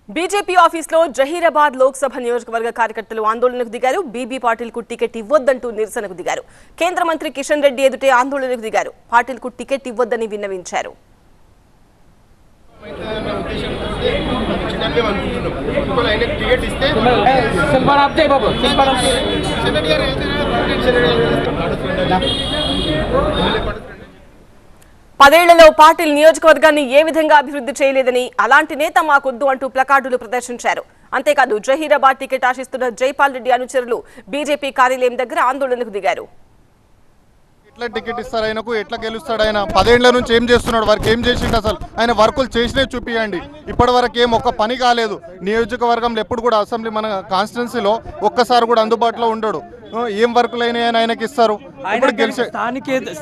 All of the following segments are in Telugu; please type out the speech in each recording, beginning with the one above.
బీజేపీ ఆఫీసులో జహీరాబాద్ లోక్సభ నియోజకవర్గ కార్యకర్తలు ఆందోళనకు దిగారు. బీబీ పాటిల్ కు టికెట్ ఇవ్వొద్దంటూ నిరసనకు దిగారు. కేంద్ర మంత్రి కిషన్ రెడ్డి ఎదుటే ఆందోళనకు దిగారు. పాటిల్ కు టికెట్ ఇవ్వొద్దని విన్నవించారు. పదేళ్లలో పాటిల్ నియోజకవర్గాన్ని ఏ విధంగా అభివృద్ధి చేయలేదని, అలాంటి నేత మాకొద్దు అంటూ ప్లకార్డులు ప్రదర్శించారు. అంతేకాదు జహీరాబాద్ టికెట్ ఆశిస్తున్న జైపాల్ రెడ్డి అనుచరులు బీజేపీ కార్యాలయం దగ్గర ఆందోళనకు దిగారు. ఎట్లా టికెట్ ఇస్తారు ఆయనకు, ఎట్లా గెలుస్తాడు ఆయన? 10 ఏళ్ల నుంచి ఏం చేస్తున్నాడు? వర్క్ ఏం చేసిండు? అసలు ఆయన వర్కులు చేసినే చూపియండి. ఇప్పటి వరకు ఏం ఒక్క పని కాలేదు. నియోజకవర్గంలో ఎప్పుడు కూడా అసెంబ్లీ మన కాన్స్టిట్యున్సీలో ఒక్కసారి కూడా అందుబాటులో ఉండడు. ఏం వర్కులు అయినా ఆయనకి ఇస్తారు. ఇప్పుడు గెలిచే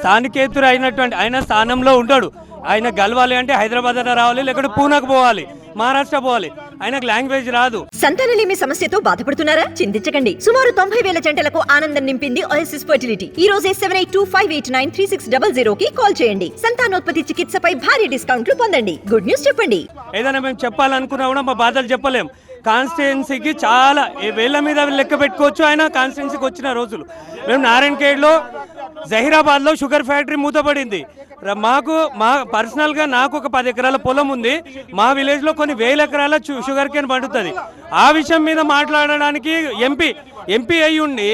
స్థానికేతురు అయినటువంటి ఆయన స్థానంలో ఉంటాడు. ఆయన గెలవాలి అంటే హైదరాబాద్ రావాలి, లేకపోతే పూనాకు పోవాలి, మహారాష్ట్ర పోవాలి. ఆయనకు లాంగ్వేజ్ రాదు. సంతానలేమి సమస్యతో బాధపడుతున్నారా? చింతించకండి. సుమారు 90,000 జంటలకు ఆనందం నింపింది ఓఎస్ఎస్ ఫర్టిలిటీ. ఈ రోజే 7825893600 కి కాల్ చేయండి. సంతానోత్పత్తి చికిత్సపై భారీ డిస్కౌంట్లు పొందండి. గుడ్ న్యూస్ చెప్పండి. ఏదైనా మేము చెప్పాలనుకున్నా కూడా మా బాధలు చెప్పలేం. కాన్స్టిట్యున్సీకి చాలా వేళ్ల మీద లెక్క పెట్టుకోవచ్చు. ఆయన కాన్స్టిట్యున్సీకి వచ్చిన రోజులు మేము నారాయణఖేడ్లో జహీరాబాద్లో షుగర్ ఫ్యాక్టరీ మూతపడింది. మా పర్సనల్గా నాకు ఒక 10 ఎకరాల పొలం ఉంది. మా విలేజ్లో కొన్ని 1000 ఎకరాల షుగర్ కేన్ పండుతుంది. ఆ విషయం మీద మాట్లాడడానికి ఎంపీ అయి ఉండి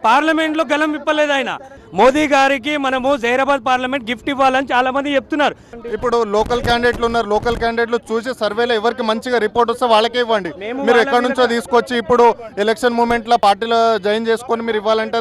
పార్లమెంట్లో గలం విప్పలేదు ఆయన. మోదీ గారికి మనము జహీరాబాద్ పార్లమెంట్ గిఫ్ట్ ఇవ్వాలని చాలా మంది చెప్తున్నారు. ఇప్పుడు లోకల్ క్యాండిడేట్లు ఉన్నారు. లోకల్ క్యాండిడేట్లు చూసి సర్వేలో ఎవరికి మంచిగా రిపోర్ట్ వస్తే వాళ్ళకే ఇవ్వండి. మీరు ఎక్కడి నుంచో తీసుకొచ్చి ఇప్పుడు ఎలక్షన్ మూమెంట్లో పార్టీలో జాయిన్ చేసుకొని మీరు ఇవ్వాలంటే